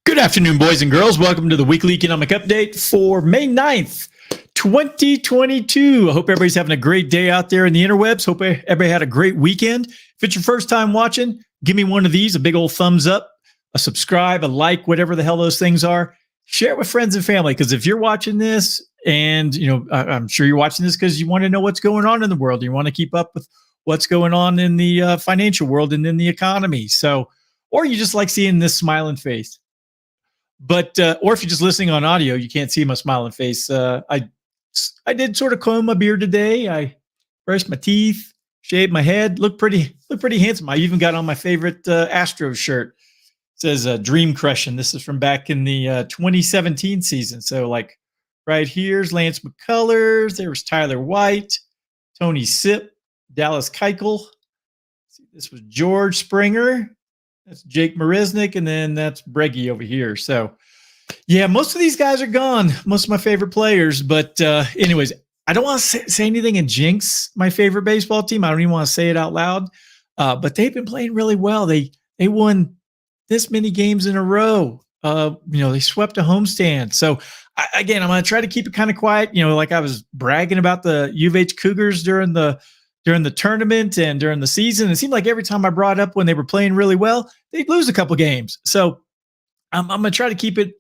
Good afternoon, boys and girls. Welcome to the weekly economic update for May 9th, 2022. I hope everybody's having a great day out there in the interwebs. Hope everybody had a great weekend. If it's your first time watching, give me one of these, a big old thumbs up, a subscribe, a like, whatever the hell those things are. Share it with friends and family, because if you're watching this, and I'm sure you're watching this because you want to know what's going on in the world. You want to keep up with what's going on in the financial world and in the economy. So, or you just like seeing this smiling face. But or if you're just listening on audio, you can't see my smiling face. I did sort of comb my beard today. I brushed my teeth, shaved my head, look pretty handsome. I even got on my favorite Astros shirt. It says Dream Crushing. This is from back in the 2017 season. So like right here's Lance McCullers. There was Tyler White, Tony Sipp, Dallas Keuchel. This was George Springer. That's Jake Marisnick, and then that's Breggy over here. So, yeah, most of these guys are gone. Most of my favorite players. But anyways, I don't want to say anything and jinx my favorite baseball team. I don't even want to say it out loud. But they've been playing really well. They won this many games in a row. They swept a homestand. So, again, I'm going to try to keep it kind of quiet. Like I was bragging about the U of H Cougars during the tournament and during the season. It seemed like every time I brought up when they were playing really well, they'd lose a couple games. So I'm going to try to keep it,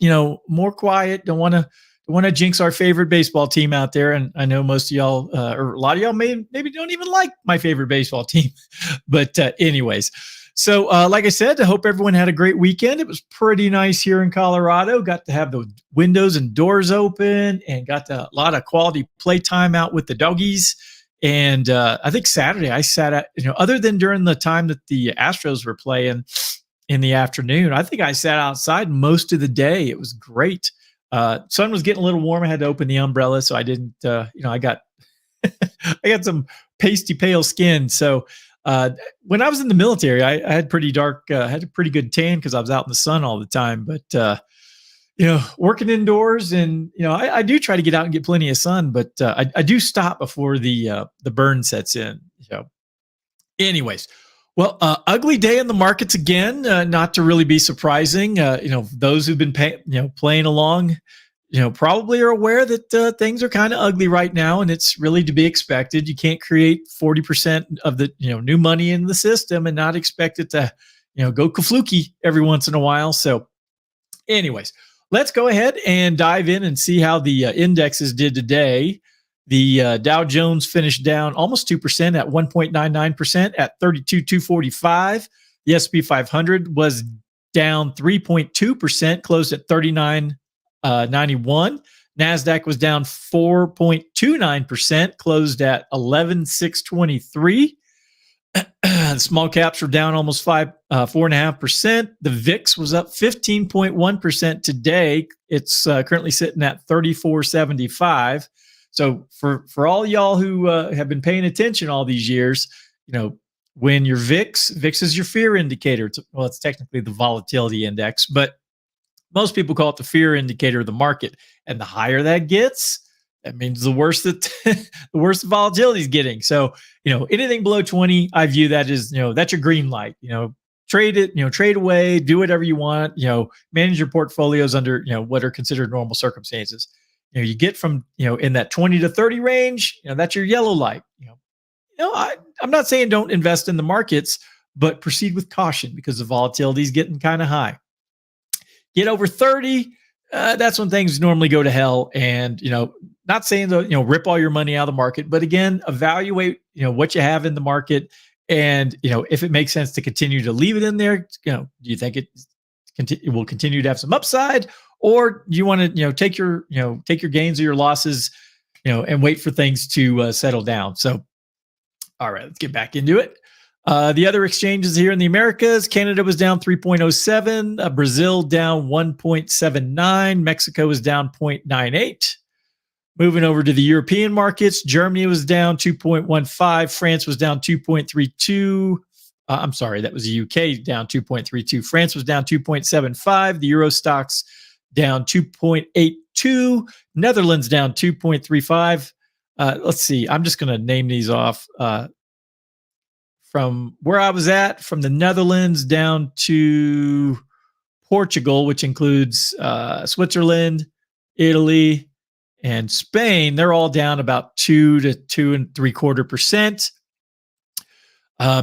more quiet. Don't want to jinx our favorite baseball team out there. And I know most of y'all, or a lot of y'all maybe don't even like my favorite baseball team. But anyways, so like I said, I hope everyone had a great weekend. It was pretty nice here in Colorado. Got to have the windows and doors open and got a lot of quality play time out with the doggies. And I think Saturday I sat at, other than during the time that the Astros were playing in the afternoon, I think I sat outside most of the day. It was great. Sun was getting a little warm. I had to open the umbrella, so I didn't, I got, I got some pasty pale skin. So when I was in the military, I had pretty dark, had a pretty good tan because I was out in the sun all the time. But working indoors, and I do try to get out and get plenty of sun, but I do stop before the burn sets in. Anyways, well, ugly day in the markets again. Not to really be surprising. Those who've been playing along, probably are aware that things are kind of ugly right now, and it's really to be expected. You can't create 40% of the new money in the system and not expect it to go kafluky every once in a while. So, anyways. Let's go ahead and dive in and see how the indexes did today. The Dow Jones finished down almost 2% at 1.99% at 32,245. The S&P 500 was down 3.2%, closed at 39.91. NASDAQ was down 4.29%, closed at 11,623. The small caps were down almost 4.5%. The VIX was up 15.1% today. It's currently sitting at 34.75. So for all y'all who have been paying attention all these years, when your VIX is your fear indicator. It's technically the volatility index, but most people call it the fear indicator of the market. And the higher that gets, that means the worse that the worse the volatility is getting. So, anything below 20, I view that as, that's your green light. Trade it, trade away, do whatever you want, manage your portfolios under, what are considered normal circumstances. You get from, in that 20 to 30 range, that's your yellow light. I'm not saying don't invest in the markets, but proceed with caution because the volatility is getting kind of high. Get over 30, that's when things normally go to hell. And, not saying to, rip all your money out of the market, but again, evaluate, what you have in the market. And, if it makes sense to continue to leave it in there, do you think it will continue to have some upside, or do you want to, take your gains or your losses, and wait for things to settle down? So, all right, let's get back into it. The other exchanges here in the Americas, Canada was down 3.07, Brazil down 1.79, Mexico was down 0.98. Moving over to the European markets, Germany was down 2.15, France was down 2.32. I'm sorry, that was the UK down 2.32. France was down 2.75. The Euro stocks down 2.82. Netherlands down 2.35. Let's see. I'm just going to name these off. From where I was at, from the Netherlands down to Portugal, which includes Switzerland, Italy, and Spain. They're all down about 2 to 2.75%.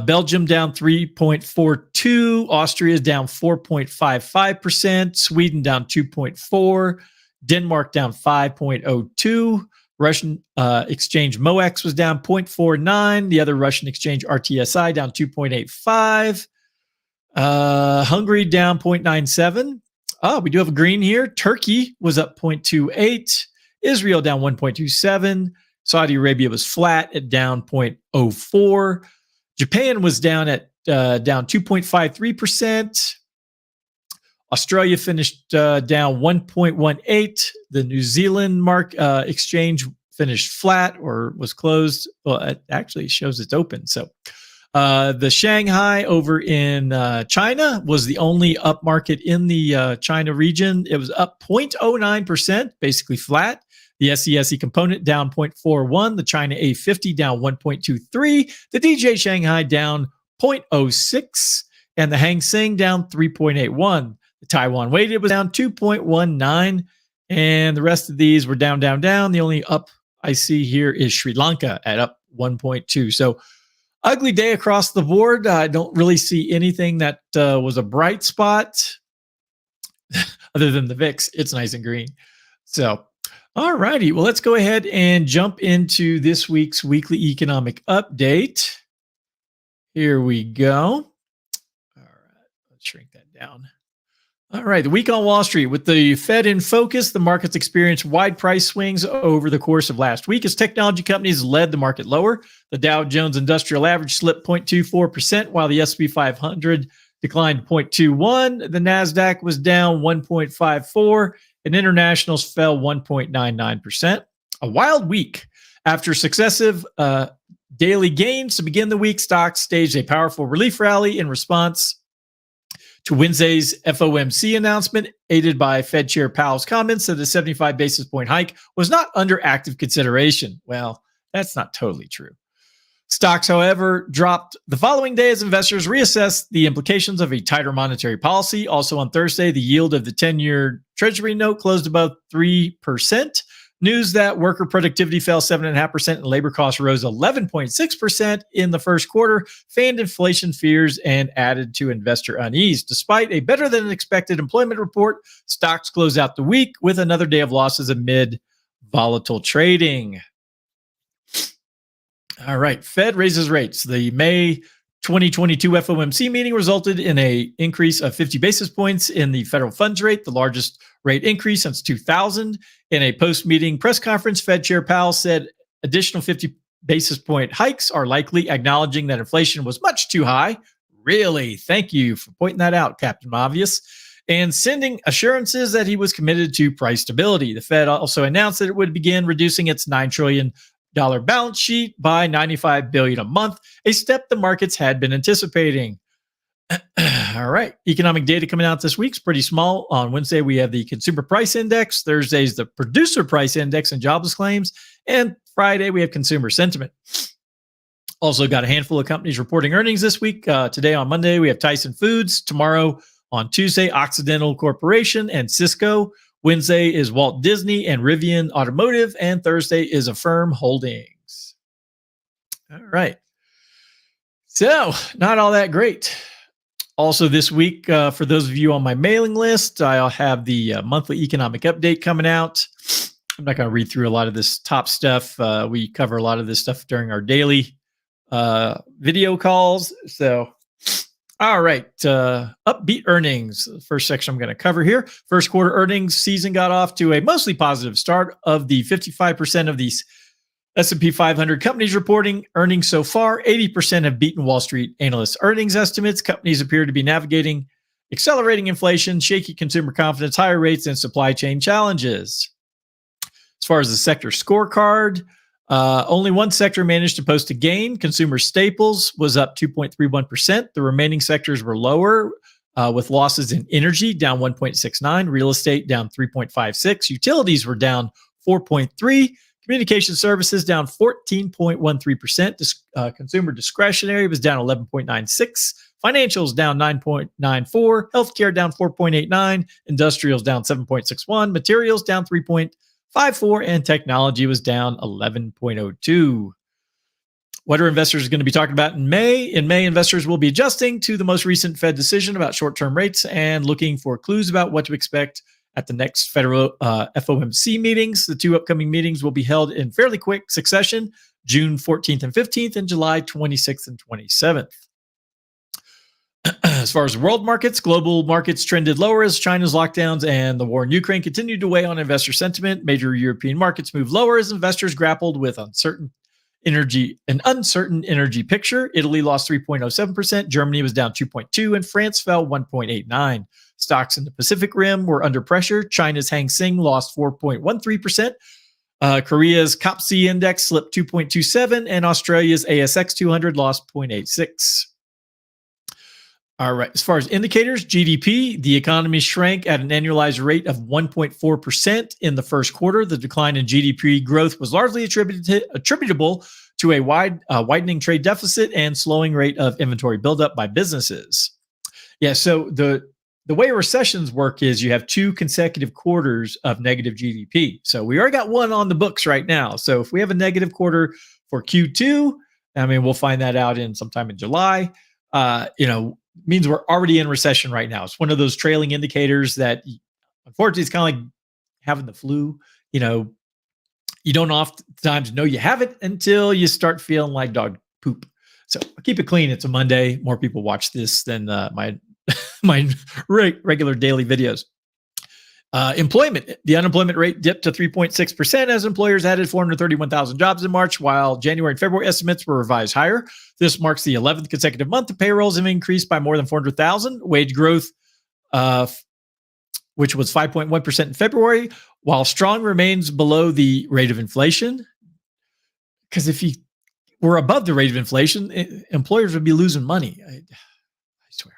Belgium down 3.42%. Austria is down 4.55%. Sweden down 2.4%. Denmark down 5.02%. Russian exchange MOEX was down 0.49%. The other Russian exchange RTSI down 2.85%. Hungary down 0.97%. We do have a green here. Turkey was up 0.28%. Israel down 1.27%. Saudi Arabia was flat at down 0.04%. Japan was down at down 2.53%. Australia finished down 1.18%. The New Zealand exchange finished flat or was closed. Well, it actually shows it's open. So the Shanghai over in China was the only up market in the China region. It was up 0.09%, basically flat. The SCSE component down 0.41. The China A50 down 1.23. The DJ Shanghai down 0.06. And the Hang Seng down 3.81. The Taiwan weighted was down 2.19. And the rest of these were down, down, down. The only up I see here is Sri Lanka at up 1.2. So ugly day across the board. I don't really see anything that was a bright spot other than the VIX. It's nice and green. So, all righty. Well, let's go ahead and jump into this week's weekly economic update. Here we go. All right. Let's shrink that down. All right. The week on Wall Street with the Fed in focus, the markets experienced wide price swings over the course of last week as technology companies led the market lower. The Dow Jones Industrial Average slipped 0.24%, while the S&P 500 declined 0.21%. The NASDAQ was down 1.54%, and internationals fell 1.99%. A wild week. After successive daily gains to begin the week, stocks staged a powerful relief rally in response to Wednesday's FOMC announcement, aided by Fed Chair Powell's comments that a 75 basis point hike was not under active consideration. Well, that's not totally true. Stocks, however, dropped the following day as investors reassessed the implications of a tighter monetary policy. Also on Thursday, the yield of the 10-year Treasury note closed above 3%. News that worker productivity fell 7.5% and labor costs rose 11.6% in the first quarter fanned inflation fears and added to investor unease. Despite a better than expected employment report, stocks closed out the week with another day of losses amid volatile trading. All right, Fed raises rates. The May 2022 FOMC meeting resulted in an increase of 50 basis points in the federal funds rate, the largest rate increase since 2000. In a post-meeting press conference, Fed Chair Powell said additional 50 basis point hikes are likely, acknowledging that inflation was much too high. Really? Thank you for pointing that out, Captain Obvious. And sending assurances that he was committed to price stability. The Fed also announced that it would begin reducing its $9 trillion balance sheet by $95 billion a month, a step the markets had been anticipating. All right. Economic data coming out this week is pretty small. On Wednesday, we have the Consumer Price Index. Thursday is the Producer Price Index and jobless claims. And Friday, we have consumer sentiment. Also got a handful of companies reporting earnings this week. Today on Monday, we have Tyson Foods. Tomorrow on Tuesday, Occidental Corporation and Cisco. Wednesday is Walt Disney and Rivian Automotive. And Thursday is Affirm Holdings. All right. So not all that great. Also this week, for those of you on my mailing list, I'll have the monthly economic update coming out. I'm not going to read through a lot of this top stuff. We cover a lot of this stuff during our daily video calls. So, all right, upbeat earnings. The first section I'm going to cover here. First quarter earnings season got off to a mostly positive start. Of the 55% of these S&P 500 companies reporting earnings so far, 80% have beaten Wall Street analysts' earnings estimates. Companies appear to be navigating accelerating inflation, shaky consumer confidence, higher rates, and supply chain challenges. As far as the sector scorecard, only one sector managed to post a gain. Consumer staples was up 2.31%. The remaining sectors were lower, with losses in energy down 1.69%, real estate down 3.56%, utilities were down 4.3%. Communication services down 14.13%. Consumer discretionary was down 11.96%. Financials down 9.94, healthcare down 4.89, industrials down 7.61, materials down 3.54, and technology was down 11.02. What are investors going to be talking about in May? In May, investors will be adjusting to the most recent Fed decision about short-term rates and looking for clues about what to expect at the next federal FOMC meetings. The two upcoming meetings will be held in fairly quick succession, June 14th and 15th and July 26th and 27th. As far as world markets, global markets trended lower as China's lockdowns and the war in Ukraine continued to weigh on investor sentiment. Major European markets moved lower as investors grappled with an uncertain energy picture. Italy lost 3.07%, Germany was down 2.2%, and France fell 1.89%. Stocks in the Pacific Rim were under pressure. China's Hang Seng lost 4.13%. Korea's COPC index slipped 2.27%, and Australia's ASX 200 lost 0.86%. All right. As far as indicators, GDP, the economy shrank at an annualized rate of 1.4% in the first quarter. The decline in GDP growth was largely attributable to a widening trade deficit and slowing rate of inventory buildup by businesses. Yeah. So the way recessions work is you have 2 consecutive quarters of negative GDP. So we already got one on the books right now. So if we have a negative quarter for Q2, I mean, we'll find that out in sometime in July. Means we're already in recession right now. It's one of those trailing indicators that, unfortunately, it's kind of like having the flu. You don't oftentimes know you have it until you start feeling like dog poop. So keep it clean. It's a Monday. More people watch this than my regular daily videos. Employment. The unemployment rate dipped to 3.6% as employers added 431,000 jobs in March, while January and February estimates were revised higher. This marks the 11th consecutive month the payrolls have increased by more than 400,000. Wage growth, which was 5.1% in February, while strong, remains below the rate of inflation. Because if you were above the rate of inflation, employers would be losing money. I swear.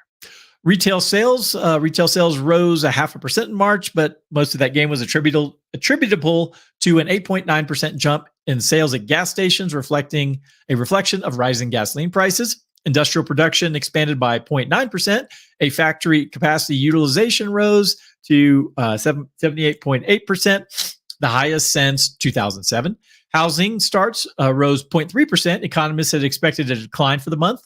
Retail sales rose 0.5% in March, but most of that gain was attributable to an 8.9% jump in sales at gas stations, reflecting a reflection of rising gasoline prices. Industrial production expanded by 0.9%. A factory capacity utilization rose to 78.8%, the highest since 2007. Housing starts rose 0.3%. Economists had expected a decline for the month.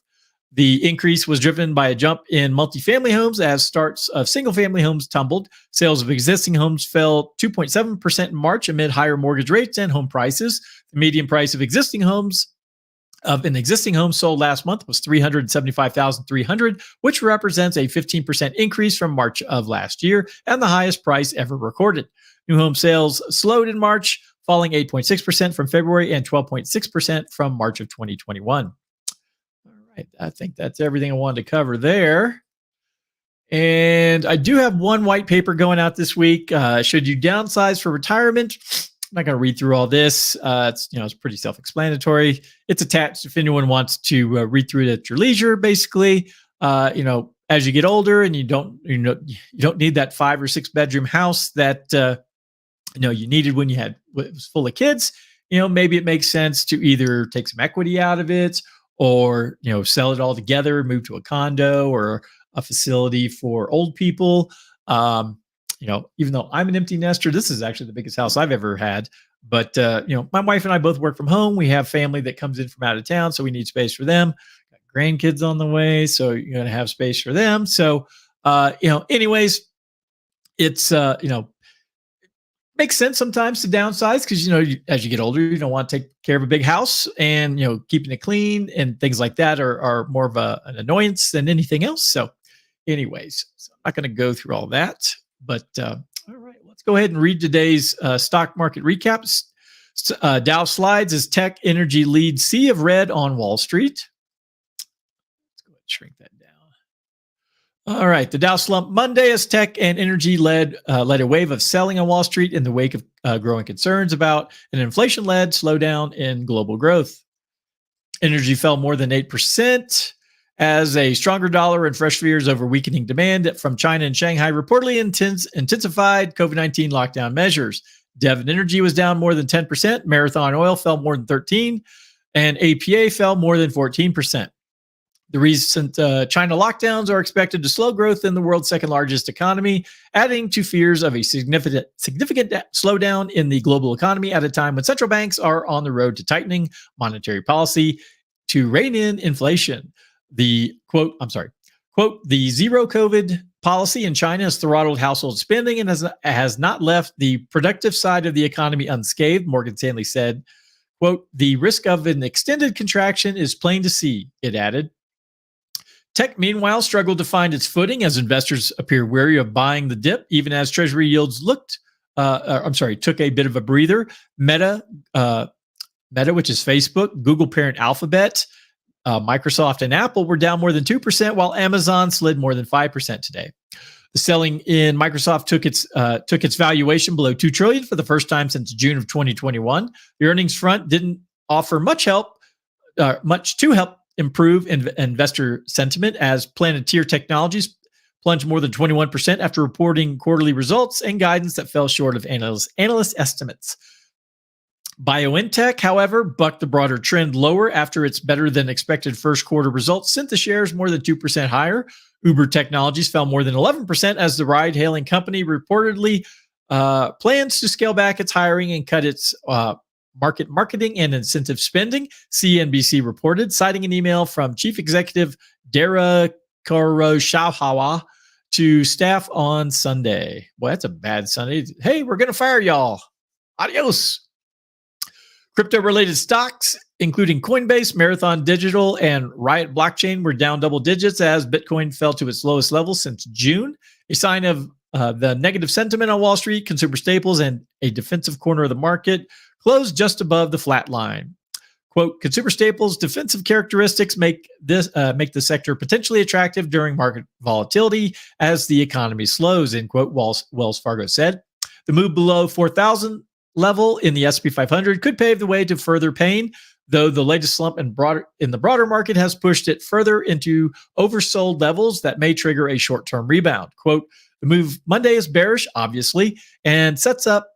The increase was driven by a jump in multifamily homes as starts of single-family homes tumbled. Sales of existing homes fell 2.7% in March amid higher mortgage rates and home prices. The median price of an existing home sold last month was $375,300, which represents a 15% increase from March of last year and the highest price ever recorded. New home sales slowed in March, falling 8.6% from February and 12.6% from March of 2021. Right. I think that's everything I wanted to cover there. And I do have one white paper going out this week. Should you downsize for retirement? I'm not going to read through all this. It's pretty self-explanatory. It's attached if anyone wants to read through it at your leisure. Basically, as you get older and you don't need that 5 or 6 bedroom house that you needed when it was full of kids. Maybe it makes sense to either take some equity out of it, or sell it all together, move to a condo or a facility for old people. Even though I'm an empty nester, this is actually the biggest house I've ever had. But my wife and I both work from home. We have family that comes in from out of town, so we need space for them. Got grandkids on the way, so you're going to have space for them. So, anyways, it's makes sense sometimes to downsize because, as you get older, you don't want to take care of a big house, and, keeping it clean and things like that are more of an annoyance than anything else. So anyways, I'm not going to go through all that, but all right, let's go ahead and read today's stock market recaps. Dow slides as tech energy leads sea of red on Wall Street. Let's go ahead and shrink that down. All right. The Dow slumped Monday as tech and energy led a wave of selling on Wall Street in the wake of growing concerns about an inflation-led slowdown in global growth. Energy fell more than 8% as a stronger dollar and fresh fears over weakening demand from China and Shanghai reportedly intensified COVID-19 lockdown measures. Devon Energy was down more than 10%. Marathon Oil fell more than 13%, and APA fell more than 14%. The recent China lockdowns are expected to slow growth in the world's second largest economy, adding to fears of a significant slowdown in the global economy at a time when central banks are on the road to tightening monetary policy to rein in inflation. The quote, the zero COVID policy in China has throttled household spending and has not left the productive side of the economy unscathed, Morgan Stanley said. Quote, the risk of an extended contraction is plain to see, it added. Tech, meanwhile, struggled to find its footing as investors appear wary of buying the dip, even as Treasury yields took a bit of a breather. Meta, which is Facebook, Google parent Alphabet, Microsoft, and Apple were down more than 2%, while Amazon slid more than 5% today. The selling in Microsoft took its valuation below $2 trillion for the first time since June of 2021. The earnings front didn't offer much to help improve investor sentiment as Planeteer Technologies plunged more than 21% after reporting quarterly results and guidance that fell short of analyst estimates. BioNTech, however, bucked the broader trend lower after its better than expected first quarter results sent the shares more than 2% higher. Uber Technologies fell more than 11% as the ride-hailing company reportedly plans to scale back its hiring and cut its marketing and incentive spending, CNBC reported, citing an email from Chief Executive Dara Khosrowshahi to staff on Sunday. Boy, that's a bad Sunday. Hey, we're going to fire y'all. Adios. Crypto-related stocks, including Coinbase, Marathon Digital, and Riot Blockchain, were down double digits as Bitcoin fell to its lowest level since June, a sign of the negative sentiment on Wall Street. Consumer staples and a defensive corner of the market closed just above the flat line. Quote, consumer staples' defensive characteristics make the sector potentially attractive during market volatility as the economy slows, end quote, Wells Fargo said. The move below 4,000 level in the S&P 500 could pave the way to further pain, though the latest slump in the broader market has pushed it further into oversold levels that may trigger a short-term rebound. Quote, the move Monday is bearish, obviously, and sets up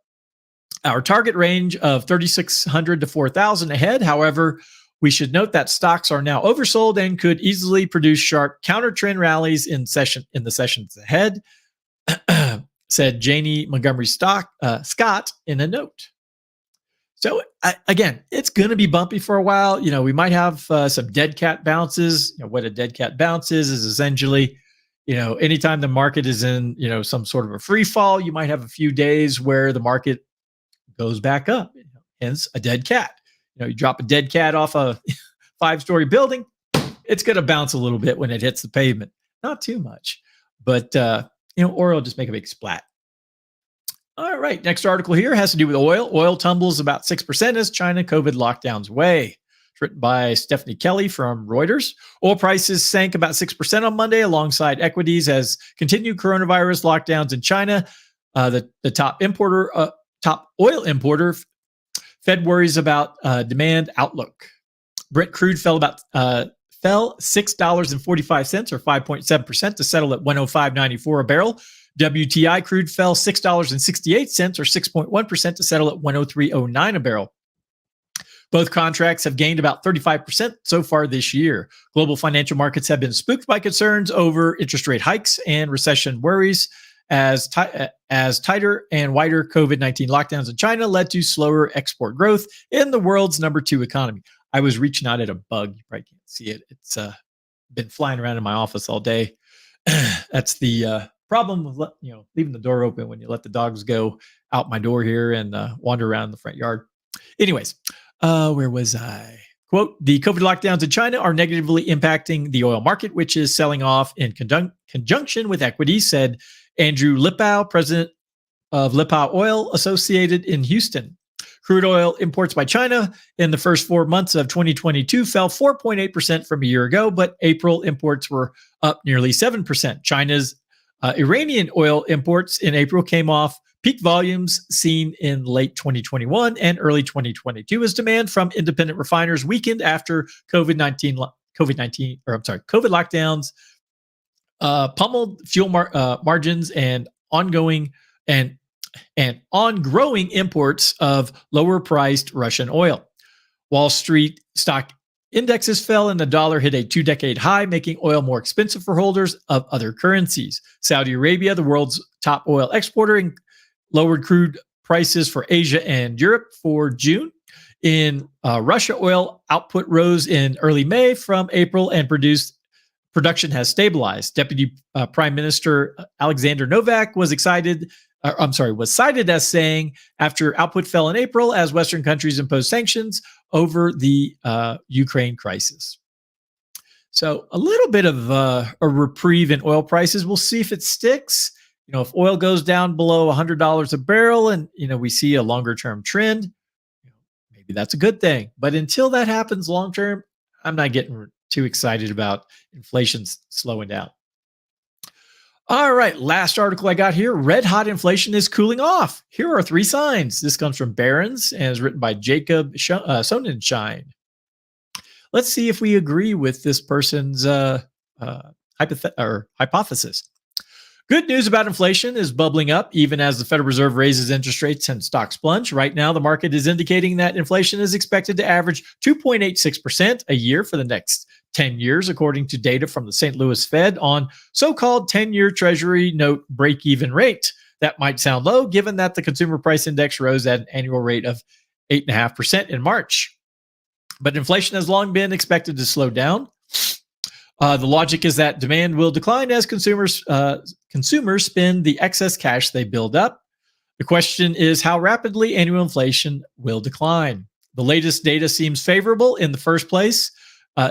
our target range of 3,600 to 4,000 ahead. However, we should note that stocks are now oversold and could easily produce sharp counter-trend rallies in the sessions ahead, said Janie Montgomery Scott in a note. So again, it's going to be bumpy for a while. You know, we might have some dead cat bounces. You know, what a dead cat bounce is essentially, you know, anytime the market is in, you know, some sort of a free fall, you might have a few days where the market goes back up. Hence a dead cat. You know, you drop a dead cat off a 5-story building, it's going to bounce a little bit when it hits the pavement. Not too much, but or it'll just make a big splat. All right, next article here has to do with oil. Oil tumbles about 6% as China COVID lockdowns weigh. It's written by Stephanie Kelly from Reuters. Oil prices sank about 6% on Monday alongside equities as continued coronavirus lockdowns in China. The top oil importer, Fed worries about demand outlook. Brent crude fell $6.45 or 5.7% to settle at 105.94 a barrel. WTI crude fell $6.68 or 6.1% to settle at 103.09 a barrel. Both contracts have gained about 35% so far this year. Global financial markets have been spooked by concerns over interest rate hikes and recession worries as tighter and wider COVID-19 lockdowns in China led to slower export growth in the world's number 2 economy. I was reaching out at a bug. You probably can't see it. It's been flying around in my office all day. That's the problem with leaving the door open when you let the dogs go out my door here and wander around the front yard. Anyways, where was I? Quote, the COVID lockdowns in China are negatively impacting the oil market, which is selling off in conjunction with equities, said Andrew Lipow, president of Lipow Oil Associated in Houston. Crude oil imports by China in the first 4 months of 2022 fell 4.8% from a year ago, but April imports were up nearly 7%. China's Iranian oil imports in April came off peak volumes seen in late 2021 and early 2022 as demand from independent refiners weakened after COVID lockdowns pummeled fuel margins and ongoing growing imports of lower priced Russian oil. Wall Street stock Indexes fell and the dollar hit a 2-decade high, making oil more expensive for holders of other currencies. Saudi Arabia, the world's top oil exporter, lowered crude prices for Asia and Europe for June. In Russia, oil output rose in early May from April and production has stabilized. Deputy Prime Minister Alexander Novak was cited as saying after output fell in April as Western countries imposed sanctions over the Ukraine crisis. So a little bit of a reprieve in oil prices. We'll see if it sticks. If oil goes down below $100 a barrel and, we see a longer term trend, maybe that's a good thing. But until that happens long term, I'm not getting too excited about inflation slowing down. All right, last article I got here. Red hot inflation is cooling off. Here are 3 signs. This comes from Barron's and is written by Jacob Sonnenschein. Let's see if we agree with this person's hypothesis. Good news about inflation is bubbling up even as the Federal Reserve raises interest rates and stocks plunge. Right now, the market is indicating that inflation is expected to average 2.86% a year for the next 10 years, according to data from the St. Louis Fed on so-called 10-year Treasury note break-even rate. That might sound low, given that the Consumer Price Index rose at an annual rate of 8.5% in March. But inflation has long been expected to slow down. The logic is that demand will decline as consumers spend the excess cash they build up. The question is how rapidly annual inflation will decline. The latest data seems favorable in the first place.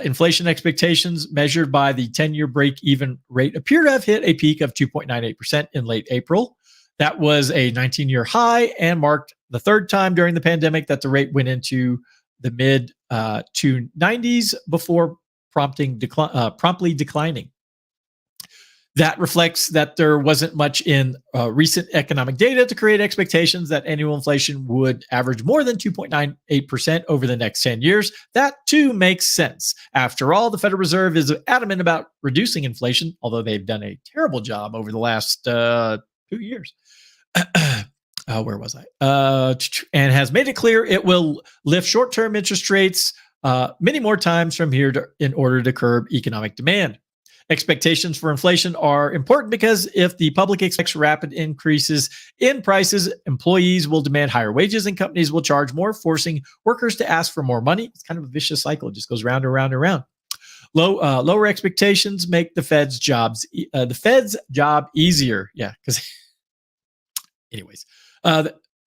Inflation expectations measured by the 10-year break-even rate appear to have hit a peak of 2.98% in late April. That was a 19-year high and marked the third time during the pandemic that the rate went into the mid-290s before promptly declining. That reflects that there wasn't much in recent economic data to create expectations that annual inflation would average more than 2.98% over the next 10 years. That too makes sense. After all, the Federal Reserve is adamant about reducing inflation, although they've done a terrible job over the last 2 years. Where was I? And has made it clear it will lift short-term interest rates many more times from here in order to curb economic demand. Expectations for inflation are important because if the public expects rapid increases in prices, employees will demand higher wages and companies will charge more, forcing workers to ask for more money. It's kind of a vicious cycle. It just goes round and round and round. Lower expectations make the Fed's job easier. Yeah, because anyways.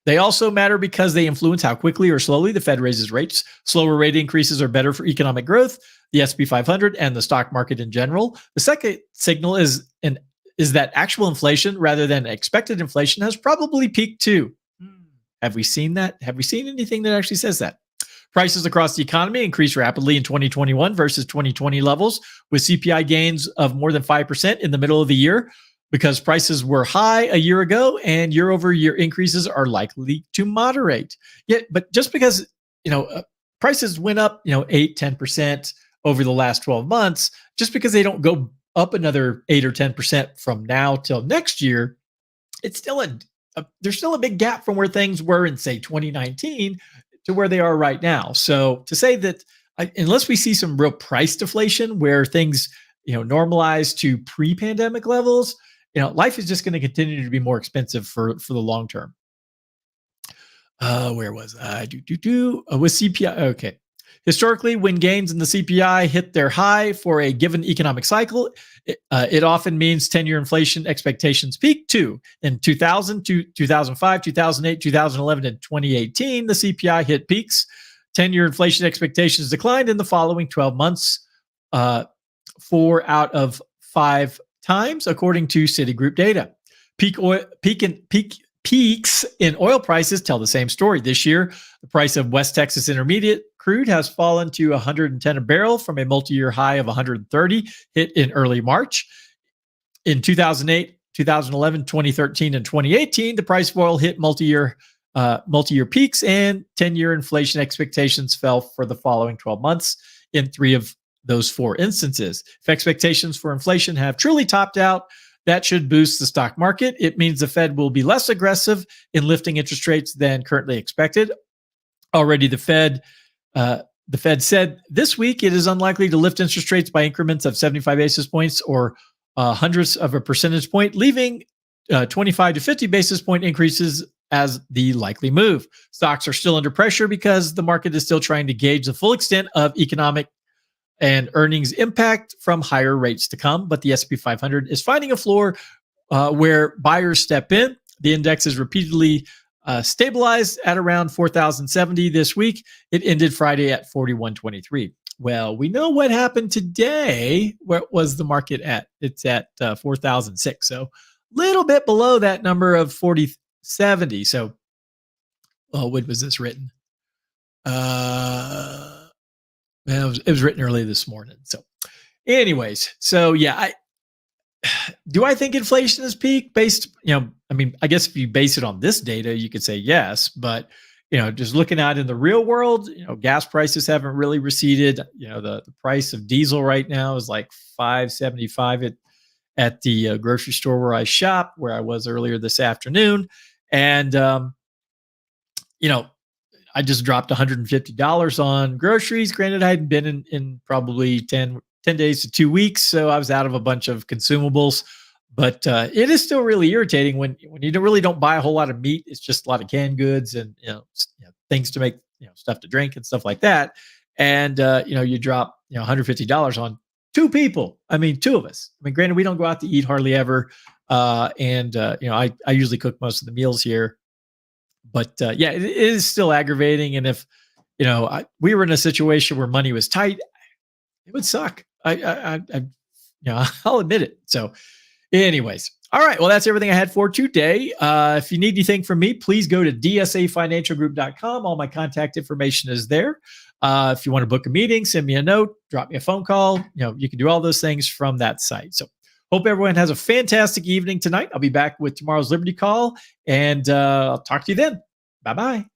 They also matter because they influence how quickly or slowly the Fed raises rates. Slower rate increases are better for economic growth, the S&P 500, and the stock market in general. The second signal is that actual inflation, rather than expected inflation, has probably peaked too. Have we seen that? Have we seen anything that actually says that? Prices across the economy increased rapidly in 2021 versus 2020 levels, with CPI gains of more than 5% in the middle of the year. Because prices were high a year ago and year-over-year increases are likely to moderate. But just because, prices went up, 8, 10% over the last 12 months, just because they don't go up another 8 or 10% from now till next year, it's still there's still a big gap from where things were in, say, 2019 to where they are right now. So to say that unless we see some real price deflation where things, normalize to pre-pandemic levels, life is just going to continue to be more expensive for the long term. Where was I? With CPI. Okay. Historically, when gains in the CPI hit their high for a given economic cycle, it often means 10-year inflation expectations peak too. In 2000, 2005, 2008, 2011, and 2018, the CPI hit peaks. 10-year inflation expectations declined in the following 12 months, 4 out of 5 times, according to Citigroup data. Peaks in oil prices tell the same story. This year, the price of West Texas Intermediate crude has fallen to $110 a barrel from a multi-year high of $130 hit in early March. In 2008, 2011, 2013, and 2018, the price of oil hit multi-year peaks, and 10-year inflation expectations fell for the following 12 months in 3 of those 4 instances. If expectations for inflation have truly topped out, that should boost the stock market. It means the Fed will be less aggressive in lifting interest rates than currently expected. Already, the Fed The Fed said this week it is unlikely to lift interest rates by increments of 75 basis points or hundredths of a percentage point, leaving 25 to 50 basis point increases as the likely move. Stocks are still under pressure because the market is still trying to gauge the full extent of economic and earnings impact from higher rates to come. But the S&P 500 is finding a floor where buyers step in. The index is repeatedly stabilized at around 4,070 this week. It ended Friday at 4123. Well, we know what happened today. Where was the market at? It's at 4,006. So a little bit below that number of 4070. So, when was this written? Well, it was written early this morning. So, anyways, so yeah, do I think inflation has peaked based, I guess if you base it on this data, you could say yes, but, just looking out in the real world, gas prices haven't really receded. The price of diesel right now is like $5.75 at the grocery store where I shop, where I was earlier this afternoon. And, I just dropped $150 on groceries. Granted, I hadn't been in probably 10 days to 2 weeks, so I was out of a bunch of consumables. But it is still really irritating when you really don't buy a whole lot of meat. It's just a lot of canned goods and things to make stuff to drink and stuff like that. And you drop $150 on two people. I mean, two of us. I mean, granted, we don't go out to eat hardly ever, and I usually cook most of the meals here. But yeah, it is still aggravating. And if we were in a situation where money was tight, it would suck. I'll admit it. So, anyways, all right. Well, that's everything I had for today. If you need anything from me, please go to dsafinancialgroup.com. All my contact information is there. If you want to book a meeting, send me a note, drop me a phone call. You can do all those things from that site. So, hope everyone has a fantastic evening tonight. I'll be back with tomorrow's Liberty Call, and I'll talk to you then. Bye-bye.